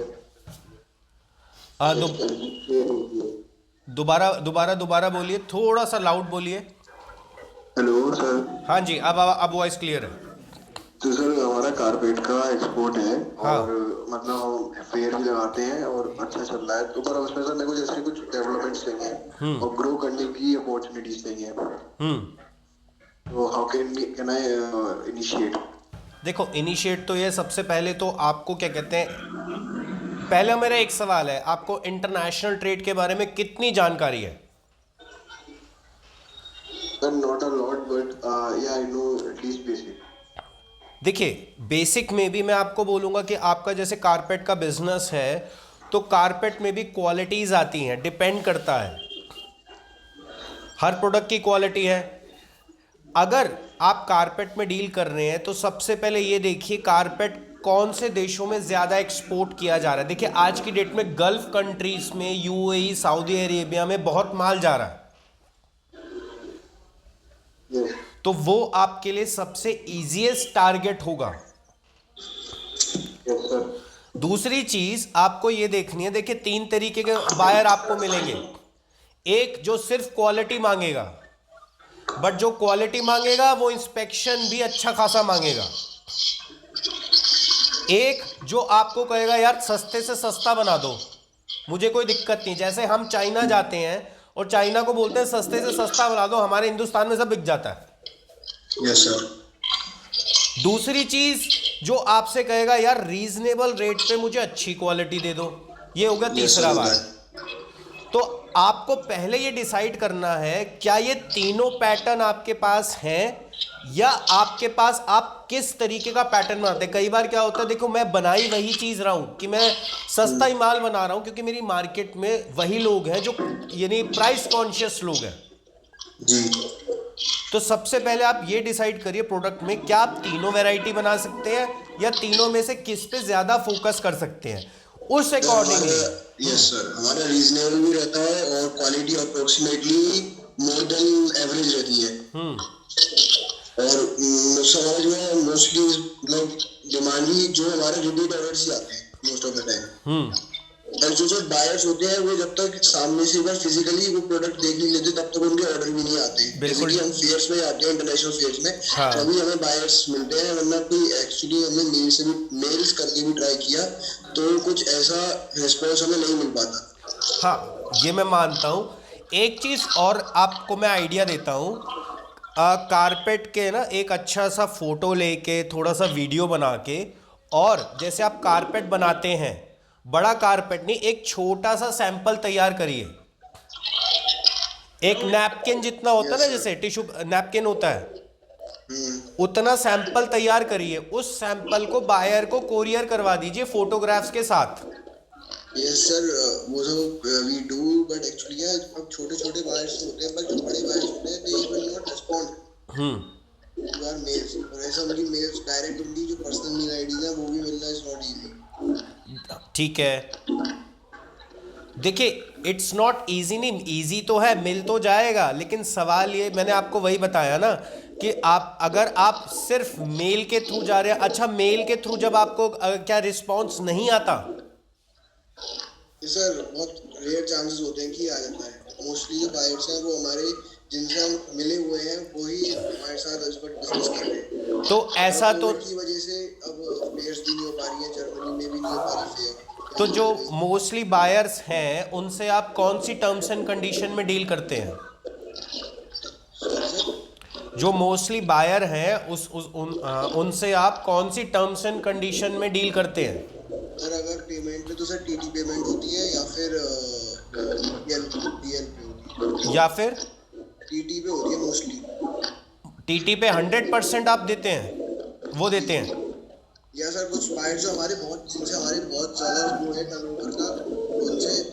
[SPEAKER 1] दोबारा बोलिए, थोड़ा सा लाउड बोलिए।
[SPEAKER 7] Hello sir.
[SPEAKER 1] हाँ जी, अब वॉइस क्लियर है।
[SPEAKER 7] तो सर हमारा कारपेट का एक्सपोर्ट है।
[SPEAKER 1] हाँ।
[SPEAKER 7] और मतलब हम फेयर भी लगाते हैं और अच्छा चल रहा है। तो पर उसमें सर मेरे को जैसे कुछ डेवलपमेंट्स चाहिए और ग्रो करने की अपॉर्चुनिटीज चाहिए। तो हाउ कैन आई इनिशिएट?
[SPEAKER 1] देखो, इनिशिएट तो ये सबसे पहले तो आपको क्या कहते हैं, पहले मेरा एक सवाल है, आपको इंटरनेशनल ट्रेड के बारे में कितनी जानकारी है?
[SPEAKER 7] Sir not a lot but या आई नो एटलीस्ट बेसिक।
[SPEAKER 1] देखिए, बेसिक में भी मैं आपको बोलूँगा कि आपका जैसे कारपेट का बिजनेस है, तो कारपेट में भी क्वालिटीज़ आती हैं, डिपेंड करता है। हर प्रोडक्ट की क्वालिटी है। अगर आप कारपेट में डील कर रहे हैं तो सबसे पहले ये देखिए कारपेट कौन से देशों में ज़्यादा एक्सपोर्ट किया जा रहा है। देखिए आज की डेट में गल्फ कंट्रीज में, यूएई, सऊदी अरेबिया में बहुत माल जा रहा है,
[SPEAKER 7] यस
[SPEAKER 1] तो वो आपके लिए सबसे इजीएस्ट टारगेट होगा।
[SPEAKER 7] Yes sir.
[SPEAKER 1] दूसरी चीज आपको ये देखनी है, देखिए 3 तरीके के बायर आपको मिलेंगे। एक जो सिर्फ क्वालिटी मांगेगा, बट जो क्वालिटी मांगेगा वो इंस्पेक्शन भी अच्छा खासा मांगेगा। एक जो आपको कहेगा यार सस्ते से सस्ता बना दो, मुझे कोई दिक्कत नहीं। जैसे हम चाइना जाते हैं और चाइना को बोलते हैं सस्ते से सस्ता बना दो, हमारे हिंदुस्तान में सब बिक जाता है।
[SPEAKER 7] Yes sir.
[SPEAKER 1] दूसरी चीज जो आपसे कहेगा यार रीजनेबल रेट पे मुझे अच्छी क्वालिटी दे दो, ये होगा तीसरा बात। तो आपको पहले ये डिसाइड करना है क्या ये तीनों पैटर्न आपके पास हैं, या आपके पास आप किस तरीके का पैटर्न बनाते हैं। कई बार क्या होता है, देखो मैं बना ही वही चीज रहा हूं कि मैं सस्ता ही माल बना रहा हूं क्योंकि मेरी मार्केट में वही लोग हैं जो यानी प्राइस कॉन्शियस लोग हैं
[SPEAKER 7] जी।
[SPEAKER 1] तो सबसे पहले आप ये डिसाइड करिए प्रोडक्ट में क्या आप तीनों वैरायटी बना सकते हैं या तीनों में से किस पे ज्यादा फोकस कर सकते हैं, उस अकॉर्डिंगली।
[SPEAKER 7] यस सर, हमारा रीजनेबल भी रहता है और quality approximately more than average रहती है। और सर जो है मोस्टली मतलब डिमांड भी जो हमारे रिपीट ऑर्डर्स ही आते हैं मोस्ट ऑफ द टाइम। और जो बायर्स होते हैं वो जब तक सामने से बस फिजिकली वो प्रोडक्ट देख नहीं लेते तब तक उनके ऑर्डर भी नहीं आते। जैसे कि हम फेयर्स में आते हैं, इंटरनेशनल फेयर्स में, तभी हमें बायर्स मिलते हैं, वरना कोई एक्चुअली हमने मेल्स करके भी ट्राई किया तो कुछ ऐसा रिस्पॉन्स हमें नहीं मिल पाता।
[SPEAKER 1] हाँ, ये मैं मानता हूँ। एक चीज़ और आपको मैं आइडिया देता हूँ, कारपेट के ना एक अच्छा सा फोटो लेके थोड़ा सा वीडियो बना के, और जैसे आप कारपेट बनाते हैं, बड़ा कारपेट नहीं, एक छोटा सा सैंपल तैयार करिए। एक नैपकिन जितना होता है ना, जैसे टिश्यू नैपकिन होता है, उतना सैंपल तैयार करिए। उस सैंपल को बायर को कोरियर करवा दीजिए फोटोग्राफ्स के साथ।
[SPEAKER 7] यस सर, वो जो वी डू, बट एक्चुअली क्या अब छोटे छोटे बायर्स होते हैं, पर जो बड़े बायर्स होते हैं they will not respond to our mails. और ऐसा उनकी मेल्स डायरेक्ट उनकी जो पर्सनल मेल आईडीज है वो भी मिलना इज नॉट इजी।
[SPEAKER 1] ठीक है, देखिए इट्स नॉट इजी, नहीं इजी तो है, मिल तो जाएगा, लेकिन सवाल ये मैंने आपको वही बताया ना कि आप अगर आप सिर्फ मेल के थ्रू जा रहे हैं, अच्छा मेल के थ्रू जब आपको क्या रिस्पांस नहीं आता?
[SPEAKER 7] सर बहुत रेयर चांसेस होते हैं कि आ जाता है। मोस्टली जो बायर्स हैं वो हमारे जिनसे हम मिले हुए हैं वही हमारे साथ इस पर डिस्कस कर रहे हैं।
[SPEAKER 1] तो ऐसा तो
[SPEAKER 7] की वजह से अब प्लेयर्स भी नहीं हो पा रही है, जर्मनी में भी नहीं हो पा रही है।
[SPEAKER 1] तो जो मोस्टली बायर्स हैं उनसे आप कौन सी टर्म्स एंड कंडीशन में डील करते हैं? जो मोस्टली बायर हैं उनसे आप कौन सी टर्म्स एंड कंडीशन में डील करते हैं?
[SPEAKER 7] सर अगर पेमेंट पे तो सर टीटी पेमेंट होती है या फिर डीएल पे होती है,
[SPEAKER 1] या फिर
[SPEAKER 7] टीटी पे होती है मोस्टली।
[SPEAKER 1] टीटी पे 100% आप देते हैं, वो देते हैं?
[SPEAKER 7] या सर कुछ बायर्स जो हमारे बहुत जिनसे हमारे बहुत ज़्यादा वो है टर्नओवर का,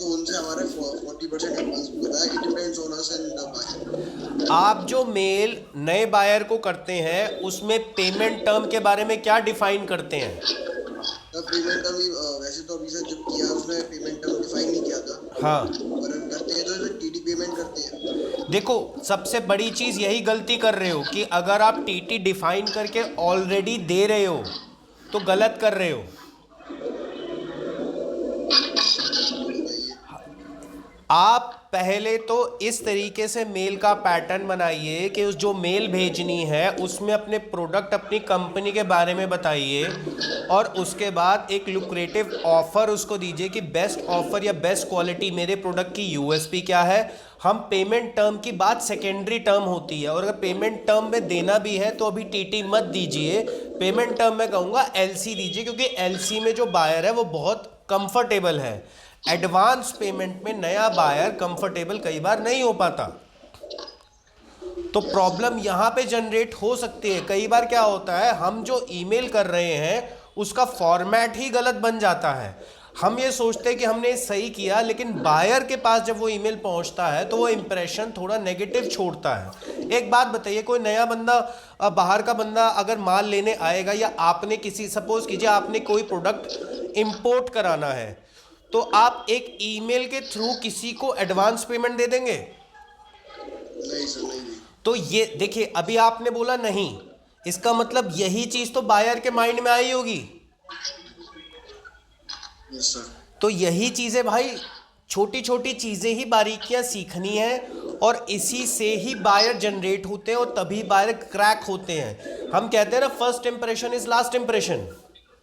[SPEAKER 7] उनसे हमारे 40% एडवांस भी होता है। It depends on us and the buyer.
[SPEAKER 1] आप जो मेल नए बायर को करते हैं उसमें पेमेंट टर्म के बारे में क्या डिफाइन करते हैं?
[SPEAKER 7] तब पेमेंट टर्म वैसे तो अभी सर जब किया उसने पेमेंट टर्म डिफाइन नहीं किया था।
[SPEAKER 1] हाँ,
[SPEAKER 7] पर हम करते हैं तो सर टीटी पेमेंट करते हैं।
[SPEAKER 1] देखो सबसे बड़ी चीज़ यही गलती कर रहे हो कि अगर आप टीटी डिफाइन करके ऑलरेडी दे रहे हो तो गलत कर रहे हो। आप पहले तो इस तरीके से मेल का पैटर्न बनाइए कि उस जो मेल भेजनी है उसमें अपने प्रोडक्ट, अपनी कंपनी के बारे में बताइए, और उसके बाद एक लुक्रेटिव ऑफर उसको दीजिए कि बेस्ट ऑफर या बेस्ट क्वालिटी मेरे प्रोडक्ट की यूएसपी क्या है। हम पेमेंट टर्म की बात सेकेंडरी टर्म होती है, और अगर पेमेंट टर्म में देना भी है तो अभी टीटी मत दीजिए, पेमेंट टर्म में कहूँगा एलसी दीजिए, क्योंकि एलसी में जो बायर है वो बहुत कंफर्टेबल है। एडवांस पेमेंट में नया बायर कंफर्टेबल कई बार नहीं हो पाता, तो प्रॉब्लम यहाँ पे जनरेट हो सकती है। कई बार क्या होता है, हम जो ईमेल कर रहे हैं उसका फॉर्मेट ही गलत बन जाता है। हम ये सोचते हैं कि हमने सही किया, लेकिन बायर के पास जब वो ईमेल पहुंचता है तो वो इंप्रेशन थोड़ा नेगेटिव छोड़ता है। एक बात बताइए, कोई नया बंदा, बाहर का बंदा अगर माल लेने आएगा, या आपने किसी, सपोज कीजिए आपने कोई प्रोडक्ट इंपोर्ट कराना है, तो आप एक ईमेल के थ्रू किसी को एडवांस पेमेंट दे देंगे?
[SPEAKER 7] नहीं सर, नहीं।
[SPEAKER 1] तो ये देखिए, अभी आपने बोला नहीं, इसका मतलब यही चीज तो बायर के माइंड में आई होगी।
[SPEAKER 7] Yes sir.
[SPEAKER 1] तो यही चीजें भाई, छोटी छोटी चीजें ही, बारीकियां सीखनी है, और इसी से ही बायर जनरेट होते हैं, और तभी बायर क्रैक होते हैं। हम कहते हैं ना, first impression is last impression.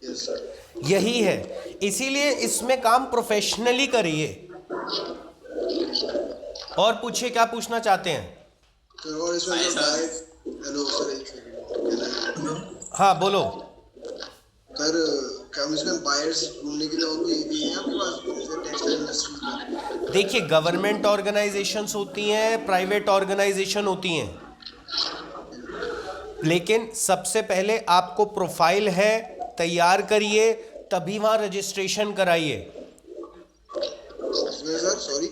[SPEAKER 7] Yes sir.
[SPEAKER 1] यही है, इसीलिए इसमें काम प्रोफेशनली करिए। और पूछिए, क्या पूछना चाहते हैं?
[SPEAKER 7] सर और इसमें जो हेलो सर, एक सेकंड।
[SPEAKER 1] हाँ बोलो।
[SPEAKER 7] सर क्या इसमें बायर्स ढूंढने के लिए और कोई भी है आपके पास, जैसे टेक्सटाइल इंडस्ट्री का?
[SPEAKER 1] देखिए, गवर्नमेंट ऑर्गेनाइजेशंस होती हैं, प्राइवेट ऑर्गेनाइजेशन होती हैं, लेकिन सबसे पहले आपको प्रोफाइल है, तैयार करिए, तभी वहाँ रजिस्ट्रेशन कराइए।
[SPEAKER 7] सर सॉरी,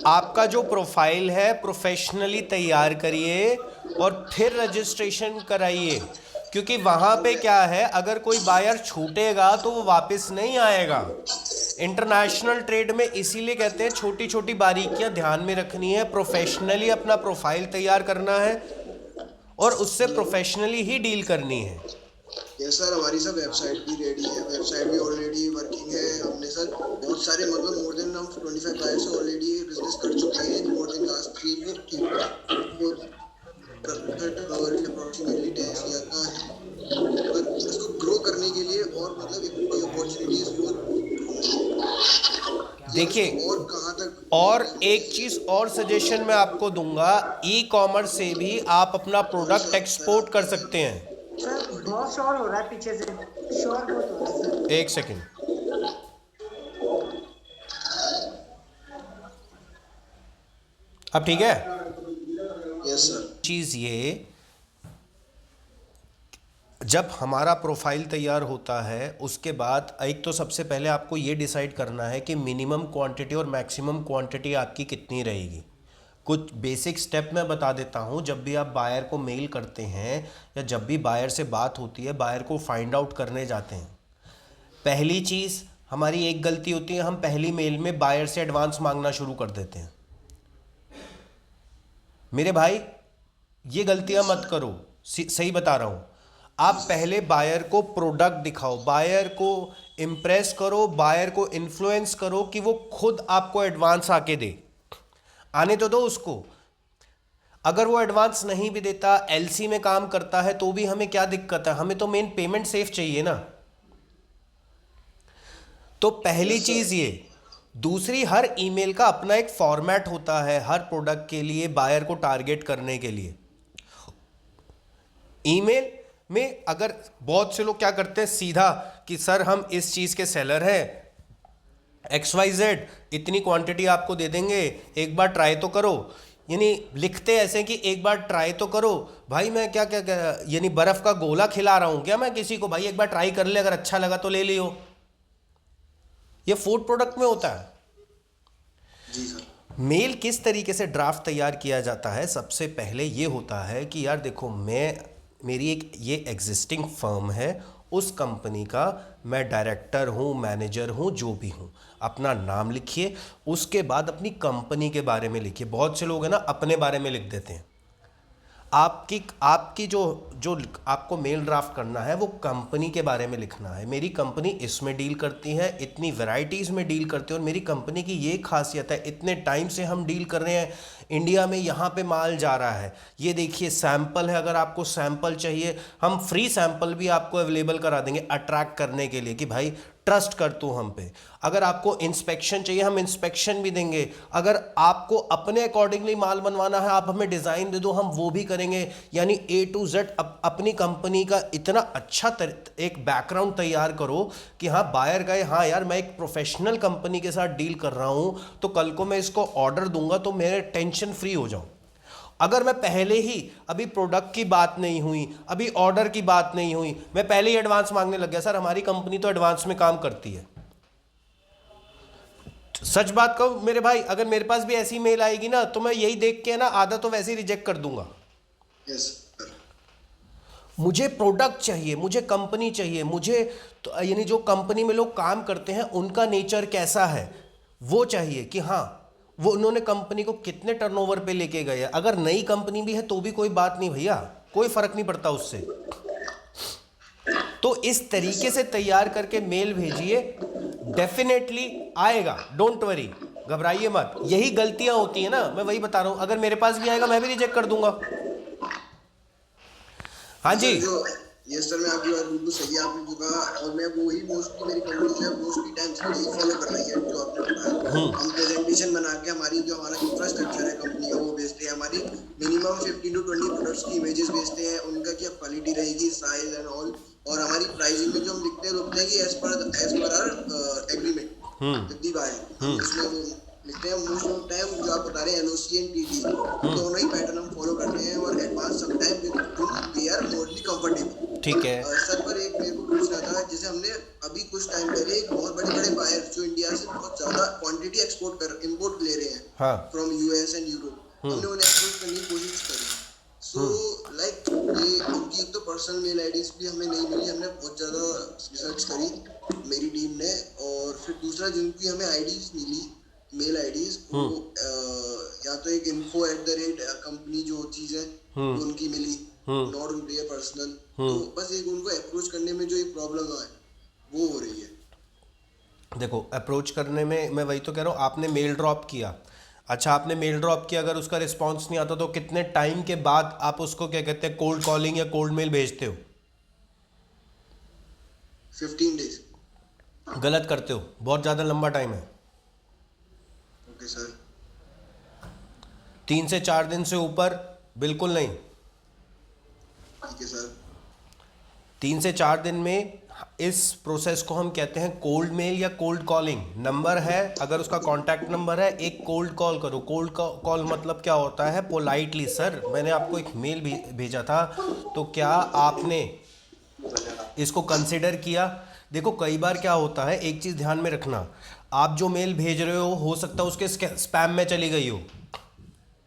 [SPEAKER 1] आपका जो प्रोफाइल है प्रोफेशनली तैयार करिए और फिर रजिस्ट्रेशन कराइए, क्योंकि वहाँ पे क्या है, अगर कोई बायर छूटेगा तो वो वापस नहीं आएगा। इंटरनेशनल ट्रेड में इसीलिए कहते हैं छोटी छोटी बारीकियां ध्यान में रखनी है, प्रोफेशनली अपना प्रोफाइल तैयार करना है और उससे प्रोफेशनली ही डील करनी है।
[SPEAKER 7] यस सर, हमारी सब वेबसाइट भी रेडी है, वेबसाइट भी ऑलरेडी वर्किंग है। हमने सर बहुत सारे, मतलब मोर देन हम 25 बायर्स से ऑलरेडी बिजनेस कर चुके हैं, more than last 3 approximately 10 year का है। पर इसको ग्रो करने के लिए और मतलब कोई अपॉर्चुनिटीज
[SPEAKER 1] देखिए,
[SPEAKER 7] और कहाँ तक,
[SPEAKER 1] और एक चीज और सजेशन मैं आपको दूंगा, ई कॉमर्स से भी आप अपना प्रोडक्ट एक्सपोर्ट कर सकते हैं।
[SPEAKER 2] सर बहुत शोर हो रहा है पीछे से, शोर बहुत हो रहा है सर।
[SPEAKER 1] एक सेकंड, अब ठीक है?
[SPEAKER 7] Yes sir.
[SPEAKER 1] चीज ये, जब हमारा प्रोफाइल तैयार होता है उसके बाद एक तो सबसे पहले आपको ये डिसाइड करना है कि मिनिमम क्वांटिटी और मैक्सिमम क्वांटिटी आपकी कितनी रहेगी। कुछ बेसिक स्टेप मैं बता देता हूँ। जब भी आप बायर को मेल करते हैं या जब भी बायर से बात होती है, बायर को फाइंड आउट करने जाते हैं, पहली चीज़ हमारी एक गलती होती है, हम पहली मेल में बायर से एडवांस मांगना शुरू कर देते हैं। मेरे भाई, ये गलतियां मत करो, सही बता रहा हूँ। आप पहले बायर को प्रोडक्ट दिखाओ, बायर को इम्प्रेस करो, बायर को इन्फ्लुएंस करो कि वो खुद आपको एडवांस आके दे। आने तो दो उसको। अगर वो एडवांस नहीं भी देता, एलसी में काम करता है, तो भी हमें क्या दिक्कत है? हमें तो मेन पेमेंट सेफ चाहिए ना। तो पहली चीज ये। दूसरी, हर ईमेल का अपना एक फॉर्मेट होता है हर प्रोडक्ट के लिए, बायर को टारगेट करने के लिए। ईमेल में अगर बहुत से लोग क्या करते हैं, सीधा कि सर हम इस चीज के सेलर हैं, XYZ इतनी क्वांटिटी आपको दे देंगे, एक बार ट्राई तो करो। यानी लिखते ऐसे कि एक बार ट्राई तो करो। भाई मैं क्या क्या, क्या यानी बर्फ का गोला खिला रहा हूं क्या मैं किसी को? भाई एक बार ट्राई कर ले, अगर अच्छा लगा तो ले लियो। ये फूड प्रोडक्ट में होता है।
[SPEAKER 7] जी सर।
[SPEAKER 1] मेल किस तरीके से ड्राफ्ट तैयार किया जाता है? सबसे पहले ये होता है कि यार देखो, मेरी एक ये एग्जिस्टिंग फर्म है, उस कंपनी का मैं डायरेक्टर हूँ, मैनेजर हूँ, जो भी हूँ। अपना नाम लिखिए, उसके बाद अपनी कंपनी के बारे में लिखिए। बहुत से लोग हैं ना अपने बारे में लिख देते हैं। आपकी जो आपको मेल ड्राफ्ट करना है वो कंपनी के बारे में लिखना है। मेरी कंपनी इसमें डील करती है, इतनी वैरायटीज़ में डील करती है, और मेरी कंपनी की ये खासियत है, इतने टाइम से हम डील कर रहे हैं, इंडिया में यहाँ पे माल जा रहा है, ये देखिए सैंपल है, अगर आपको सैंपल चाहिए हम फ्री सैंपल भी आपको अवेलेबल करा देंगे अट्रैक्ट करने के लिए कि भाई ट्रस्ट कर तू हम पे। अगर आपको इंस्पेक्शन चाहिए हम इंस्पेक्शन भी देंगे। अगर आपको अपने अकॉर्डिंगली माल बनवाना है, आप हमें डिज़ाइन दे दो, हम वो भी करेंगे। यानी A to Z अपनी कंपनी का इतना अच्छा एक बैकग्राउंड तैयार करो कि हाँ बायर गए, हाँ यार मैं एक प्रोफेशनल कंपनी के साथ डील कर रहा हूँ, तो कल को मैं इसको ऑर्डर दूंगा तो मेरे टेंशन फ्री हो जाऊँ। अगर मैं पहले ही, अभी प्रोडक्ट की बात नहीं हुई, अभी ऑर्डर की बात नहीं हुई, मैं पहले ही एडवांस मांगने लग गया, सर हमारी कंपनी तो एडवांस में काम करती है, सच बात कहूँ मेरे भाई, अगर मेरे पास भी ऐसी मेल आएगी ना तो मैं यही देख के ना आधा तो वैसे ही रिजेक्ट कर दूंगा।
[SPEAKER 7] Yes sir.
[SPEAKER 1] मुझे प्रोडक्ट चाहिए, मुझे कंपनी चाहिए, मुझे तो यानी जो कंपनी में लोग काम करते हैं उनका नेचर कैसा है वो चाहिए कि हाँ वो उन्होंने कंपनी को कितने टर्नओवर पे लेके गए। अगर नई कंपनी भी है तो भी कोई बात नहीं भैया, कोई फर्क नहीं पड़ता उससे। तो इस तरीके से तैयार करके मेल भेजिए, डेफिनेटली आएगा, डोंट वरी, घबराइए मत। यही गलतियां होती है ना, मैं वही बता रहा हूं, अगर मेरे पास भी आएगा मैं भी रिजेक्ट कर दूंगा। हाँ जी
[SPEAKER 7] यस सर, मैं आपकी बात बिल्कुल सही है आपने जो कहा, और मैं वही मोस्टली मेरी कंपनी जो है मोस्टली टाइम से यही फॉलो कर रही है जो आपने बताया। हम प्रेजेंटेशन बना के हमारी जो हमारा इंफ्रास्ट्रक्चर है कंपनी का वो भेजते हैं, हमारी मिनिमम 15 to 20 प्रोडक्ट्स की इमेजेस भेजते हैं, उनका क्या क्वालिटी रहेगी, साइज एंड ऑल, और हमारी प्राइसिंग में जो हम लिखते हैं कि as per our agreement with the buyer, उसमें वो लिखते हैं मोस्ट ऑफ टाइम जो आप बता रहे हैं एनओसी एंड टीडी दोनों ही पैटर्न हम फॉलो करते हैं, और advance some time we are morally comfortable.
[SPEAKER 1] ठीक है
[SPEAKER 7] सर, पर एक मेरे को पूछना था, जैसे हमने अभी कुछ टाइम पहले एक बहुत बड़े बड़े बायर जो इंडिया से बहुत ज्यादा क्वांटिटी इंपोर्ट ले रहे हैं फ्रॉम यूएस एंड यूरोप, हमने उन्हें अप्रोच करने की कोशिश करी। सो लाइक ये उनकी एक तो पर्सनल मेल आईडीज भी हमें नहीं मिली, हमने बहुत ज्यादा रिसर्च करी मेरी टीम ने, और फिर दूसरा जिनकी हमें आईडीज मिली मेल आईडीज वो या तो एक info@ कंपनी जो चीज है वो उनकी मिली, नॉट उन देयर पर्सनल, तो बस एक उनको अप्रोच करने में जो एक प्रॉब्लम है वो हो रही है।
[SPEAKER 1] देखो अप्रोच करने में मैं वही तो कह रहा हूँ, आपने मेल ड्रॉप किया, अच्छा आपने मेल ड्रॉप किया, अगर उसका रिस्पांस नहीं आता तो कितने टाइम के बाद आप उसको क्या कहते हैं कोल्ड कॉलिंग या कोल्ड मेल भेजते हो?
[SPEAKER 7] 15 डेज।
[SPEAKER 1] गलत करते हो, बहुत ज़्यादा लंबा टाइम है।
[SPEAKER 7] Okay sir.
[SPEAKER 1] 3 से 4 दिन से ऊपर बिल्कुल नहीं।
[SPEAKER 7] ठीक है सर।
[SPEAKER 1] 3 से 4 दिन में इस प्रोसेस को हम कहते हैं कोल्ड मेल या कोल्ड कॉलिंग। नंबर है, अगर उसका कॉन्टैक्ट नंबर है, एक कोल्ड कॉल करो। कोल्ड कॉल मतलब क्या होता है? पोलाइटली, सर मैंने आपको एक मेल भेजा था तो क्या आपने इसको कंसिडर किया? देखो कई बार क्या होता है, एक चीज़ ध्यान में रखना, आप जो मेल भेज रहे हो सकता है उसके स्पैम में चली गई हो।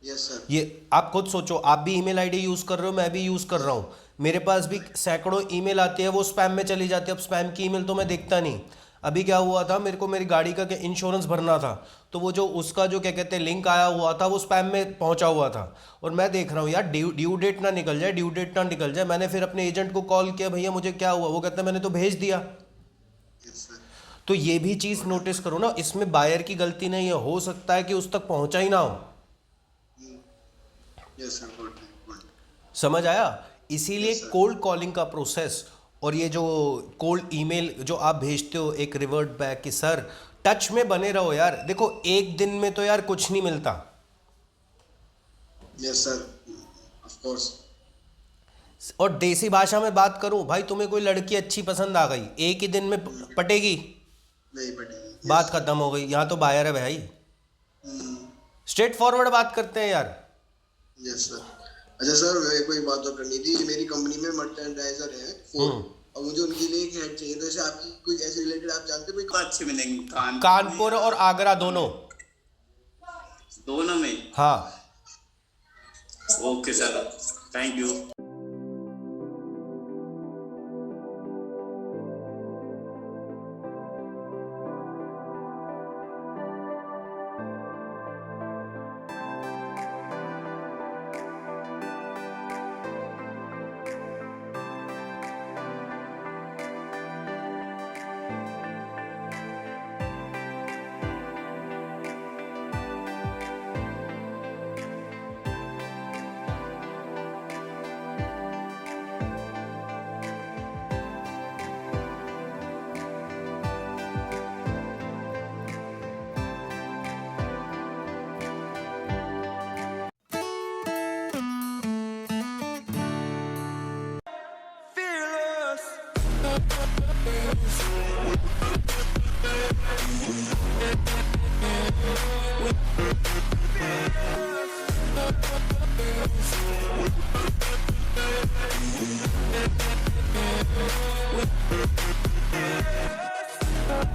[SPEAKER 7] Yes sir.
[SPEAKER 1] ये आप खुद सोचो, आप भी ईमेल आईडी यूज़ कर रहे हो, मैं भी यूज़ कर रहा हूँ, मेरे पास भी सैकड़ों ईमेल आती है, वो स्पैम में चली जाती है। अब स्पैम की ईमेल तो मैं देखता नहीं। अभी क्या हुआ था, मेरे को मेरी गाड़ी का इंश्योरेंस भरना था, तो वो जो उसका जो क्या कहते हैं लिंक आया हुआ था वो स्पैम में पहुंचा हुआ था, और मैं देख रहा हूँ यार ड्यू डेट ना निकल जाए, ड्यू डेट ना निकल जाए। मैंने फिर अपने एजेंट को कॉल किया, भैया मुझे क्या हुआ? वो कहता है मैंने तो भेज दिया। तो ये भी चीज़ नोटिस करो ना, इसमें बायर की गलती नहीं है, हो सकता है कि उस तक पहुंचा ही ना हो।
[SPEAKER 7] Yes sir.
[SPEAKER 1] समझ आया? इसीलिए कोल्ड कॉलिंग का प्रोसेस और ये जो कोल्ड ईमेल जो आप भेजते हो एक रिवर्ट बैक कि सर टच में बने रहो यार। देखो एक दिन में तो यार कुछ नहीं मिलता।
[SPEAKER 7] Yes sir, of course.
[SPEAKER 1] और देसी भाषा में बात करूं भाई, तुम्हें कोई लड़की अच्छी पसंद आ गई, एक ही दिन में पटेगी?
[SPEAKER 7] नहीं पटेगी।
[SPEAKER 1] बात खत्म हो गई। यहाँ तो बायर है भाई, स्ट्रेट फॉरवर्ड बात करते हैं यार।
[SPEAKER 7] Yes sir. अच्छा सर, मेरे को एक बात और करनी थी। मेरी कंपनी में मर्चेंडाइजर है 4, और मुझे उनके लिए एक हेड चाहिए, तो जैसे आपकी कोई ऐसे रिलेटेड आप जानते हो कोई?
[SPEAKER 5] अच्छे मिलेंगे
[SPEAKER 1] कानपुर और आगरा दोनों
[SPEAKER 5] में।
[SPEAKER 1] हाँ
[SPEAKER 5] okay sir, thank you.
[SPEAKER 8] Fearless.